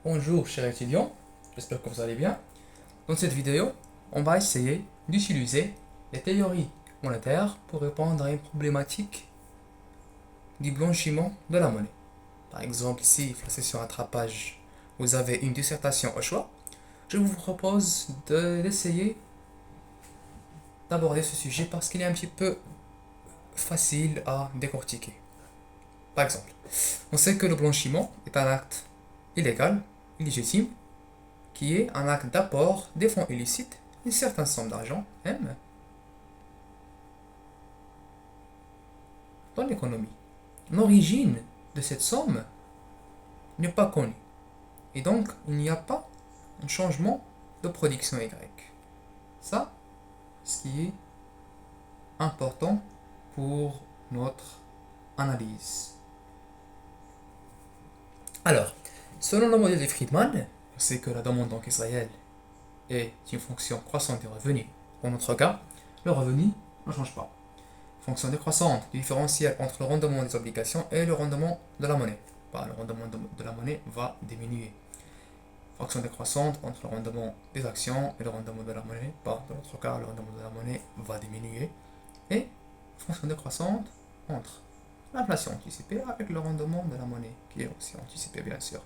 Bonjour chers étudiants, j'espère que vous allez bien. Dans cette vidéo, on va essayer d'utiliser les théories monétaires pour répondre à une problématique du blanchiment de la monnaie. Par exemple, si la session rattrapage, vous avez une dissertation au choix, je vous propose d'essayer d'aborder ce sujet parce qu'il est un petit peu facile à décortiquer. Par exemple, on sait que le blanchiment est un acte illégal, illégitime, qui est un acte d'apport des fonds illicites, une certaine somme d'argent, M, dans l'économie. L'origine de cette somme n'est pas connue. Et donc, il n'y a pas un changement de production Y. Ça, ce qui est important pour notre analyse. Alors, selon le modèle de Friedman, on sait que la demande en caisse réelle est une fonction croissante du revenu. Dans notre cas, le revenu ne change pas. Fonction décroissante du différentiel entre le rendement des obligations et le rendement de la monnaie. Le rendement de la monnaie va diminuer. Fonction décroissante entre le rendement des actions et le rendement de la monnaie. Dans notre cas, le rendement de la monnaie va diminuer. Et fonction décroissante entre l'inflation anticipée avec le rendement de la monnaie, qui est aussi anticipé bien sûr.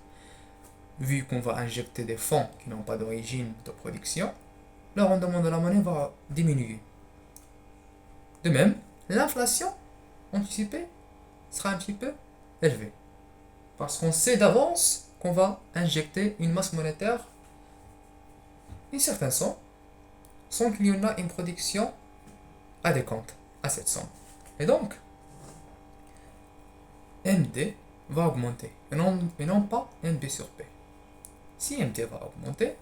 Vu qu'on va injecter des fonds qui n'ont pas d'origine de production, le rendement de la monnaie va diminuer. De même, l'inflation anticipée sera un petit peu élevée. Parce qu'on sait d'avance qu'on va injecter une masse monétaire, une certaine somme, sans qu'il y en ait une production adéquate à cette somme. Et donc, MD va augmenter, et non pas MB sur P. Si MD va augmenter,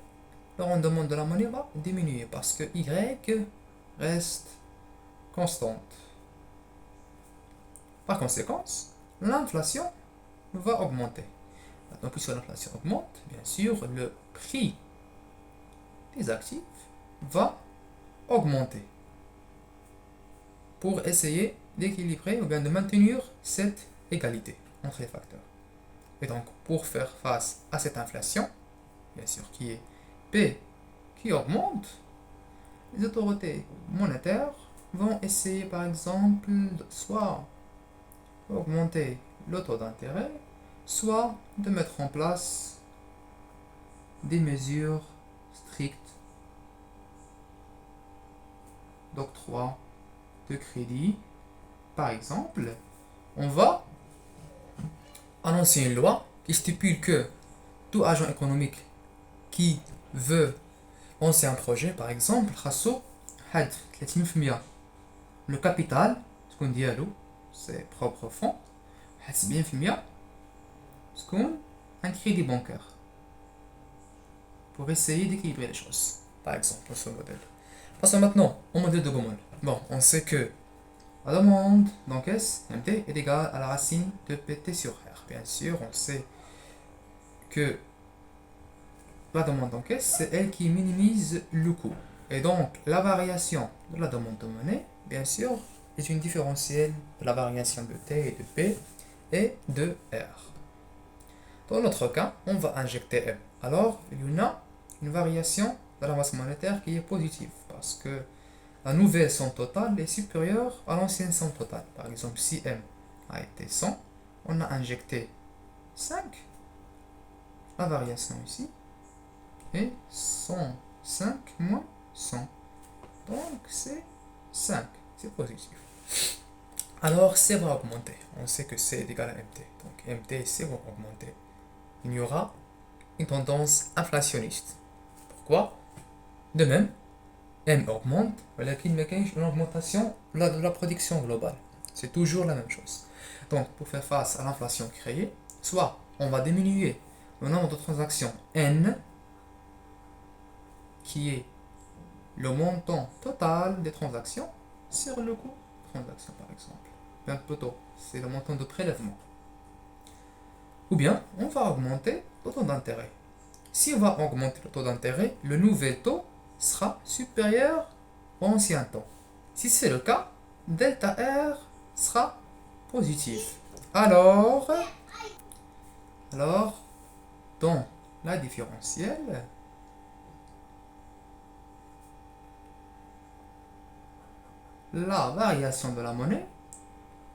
le rendement de la monnaie va diminuer parce que Y reste constante. Par conséquent, l'inflation va augmenter. Maintenant, puisque l'inflation augmente, bien sûr, le prix des actifs va augmenter pour essayer d'équilibrer ou bien de maintenir cette égalité entre les facteurs. Et donc, pour faire face à cette inflation, bien sûr, qui est P qui augmente, les autorités monétaires vont essayer, par exemple, soit augmenter le taux d'intérêt, soit de mettre en place des mesures strictes d'octroi de crédit. Par exemple, on va annoncer une loi qui stipule que tout agent économique qui veut lancer un projet, par exemple, خاصو حد 30% le capital تكون ديالو ses propres fonds حد 70% تكون un crédit bancaire pour essayer d'équilibrer les choses, par exemple, ce modèle. Passons maintenant au modèle de Gomol. Bon, on sait que la demande d'encaisse MT est égale à la racine de PT sur R. Bien sûr, on sait que la demande d'encaisse, c'est elle qui minimise le coût. Et donc, la variation de la demande de monnaie, bien sûr, est une différentielle de la variation de T et de P et de R. Dans notre cas, on va injecter M. Alors, il y en a une variation de la masse monétaire qui est positive parce que la nouvelle somme totale est supérieure à l'ancienne somme totale. Par exemple, si M a été 100, on a injecté 5, la variation ici est 105 moins 100. Donc c'est 5, c'est positif. Alors C va augmenter. On sait que C est égal à MT. Donc MT et C vont augmenter. Il y aura une tendance inflationniste. Pourquoi? De même, M augmente, mais il y a une augmentation de la production globale. C'est toujours la même chose. Donc, pour faire face à l'inflation créée, soit on va diminuer le nombre de transactions N, qui est le montant total des transactions sur le coût de transaction, par exemple. Bien plutôt, c'est le montant de prélèvement. Ou bien, on va augmenter le taux d'intérêt. Si on va augmenter le taux d'intérêt, le nouvel taux sera supérieur au ancien taux. Si c'est le cas, delta R sera positif. Alors, dans la différentielle la variation de la monnaie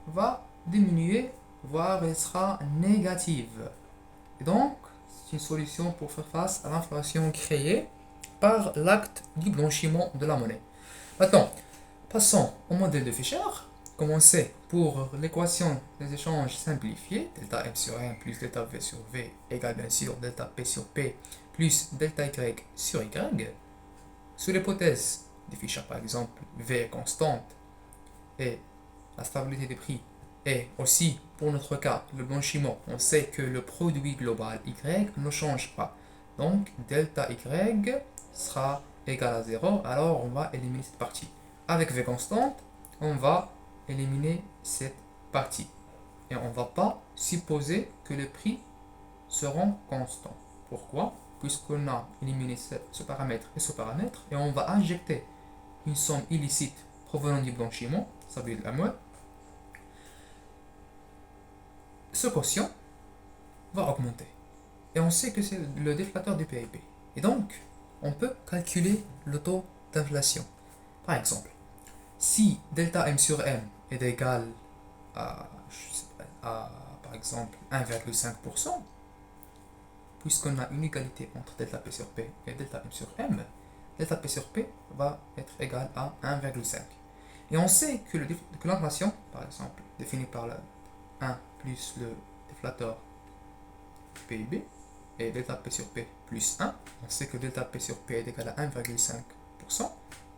va diminuer, voire elle sera négative. Et donc, c'est une solution pour faire face à l'inflation créée par l'acte du blanchiment de la monnaie. Maintenant, passons au modèle de Fischer. Comme on sait, pour l'équation des échanges simplifiés, delta M sur M plus delta V sur V égale bien sûr delta P sur P plus delta Y sur Y. Sous l'hypothèse de Fischer, par exemple, V est constante et la stabilité des prix et aussi, pour notre cas, le blanchiment, on sait que le produit global Y ne change pas. Donc, delta Y sera égal à 0, alors on va éliminer cette partie. Avec V constante, on va éliminer cette partie. Et on ne va pas supposer que les prix seront constants. Pourquoi? Puisqu'on a éliminé ce paramètre et on va injecter une somme illicite provenant du blanchiment, ça veut dire de la mode. Ce quotient va augmenter. Et on sait que c'est le déflateur du PIB. Et donc, on peut calculer le taux d'inflation. Par exemple, si delta M sur M est égal à, par exemple, 1,5%, puisqu'on a une égalité entre delta P sur P et delta M sur M, delta P sur P va être égal à 1,5. Et on sait que l'inflation, par exemple, définie par le 1 plus le déflateur PIB, et delta P sur P plus 1, on sait que delta P sur P est égal à 1,5%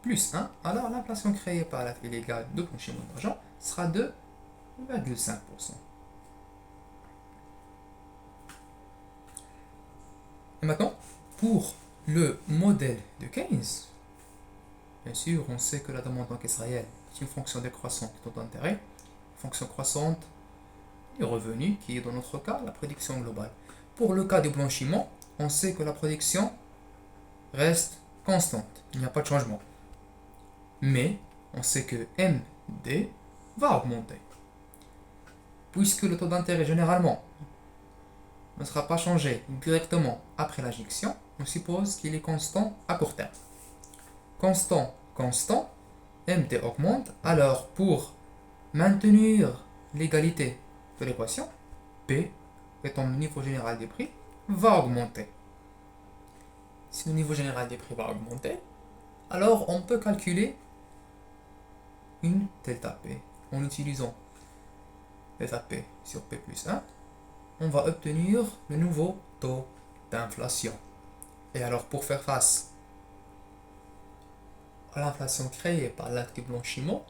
plus 1, alors l'inflation créée par l'acte illégal de blanchiment d'argent sera de 2,5%. Et maintenant, pour le modèle de Keynes, bien sûr, on sait que la demande en caisse réelle est une fonction décroissante du taux d'intérêt, fonction croissante du revenu, qui est dans notre cas la prédiction globale. Pour le cas du blanchiment, on sait que la prédiction reste constante, il n'y a pas de changement. Mais on sait que MD va augmenter. Puisque le taux d'intérêt généralement ne sera pas changé directement après l'injection, on suppose qu'il est constant à court terme. Constant, MD augmente, alors pour maintenir l'égalité de l'équation, P étant le niveau général des prix, va augmenter. Si le niveau général des prix va augmenter, alors on peut calculer une delta P en utilisant delta P sur P plus 1. On va obtenir le nouveau taux d'inflation. Et alors pour faire face à l'inflation créée par l'acte du blanchiment,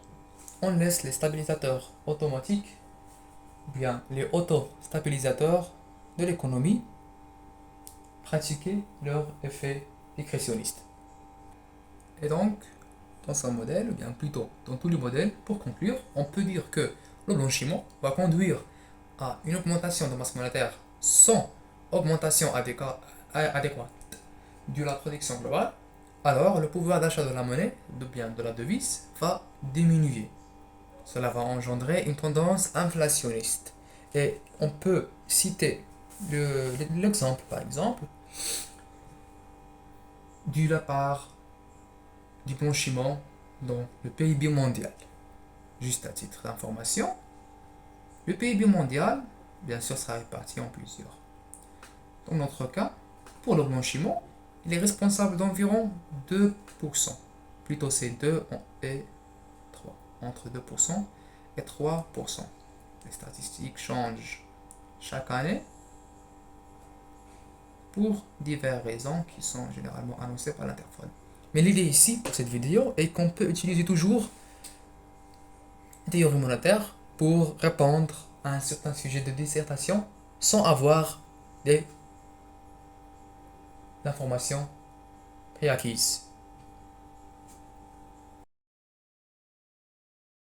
on laisse les stabilisateurs automatiques, bien les auto-stabilisateurs de l'économie, pratiquer leur effet décrétionniste. Et donc, dans ce modèle, ou bien plutôt dans tous les modèles, pour conclure, on peut dire que le blanchiment va conduire à une augmentation de masse monétaire sans augmentation adéquate de la production globale, alors le pouvoir d'achat de la monnaie, de la devise, va diminuer. Cela va engendrer une tendance inflationniste. Et on peut citer l'exemple, par exemple, de la part du blanchiment dans le PIB mondial. Juste à titre d'information, le PIB mondial, bien sûr, sera réparti en plusieurs. Dans notre cas, pour le blanchiment, il est responsable d'environ 2%. Plutôt c'est 2 et 3. Entre 2% et 3%. Les statistiques changent chaque année pour diverses raisons qui sont généralement annoncées par l'Interphone. Mais l'idée ici, pour cette vidéo, est qu'on peut utiliser toujours des théories monétaires pour répondre à un certain sujet de dissertation sans avoir des informations préacquises.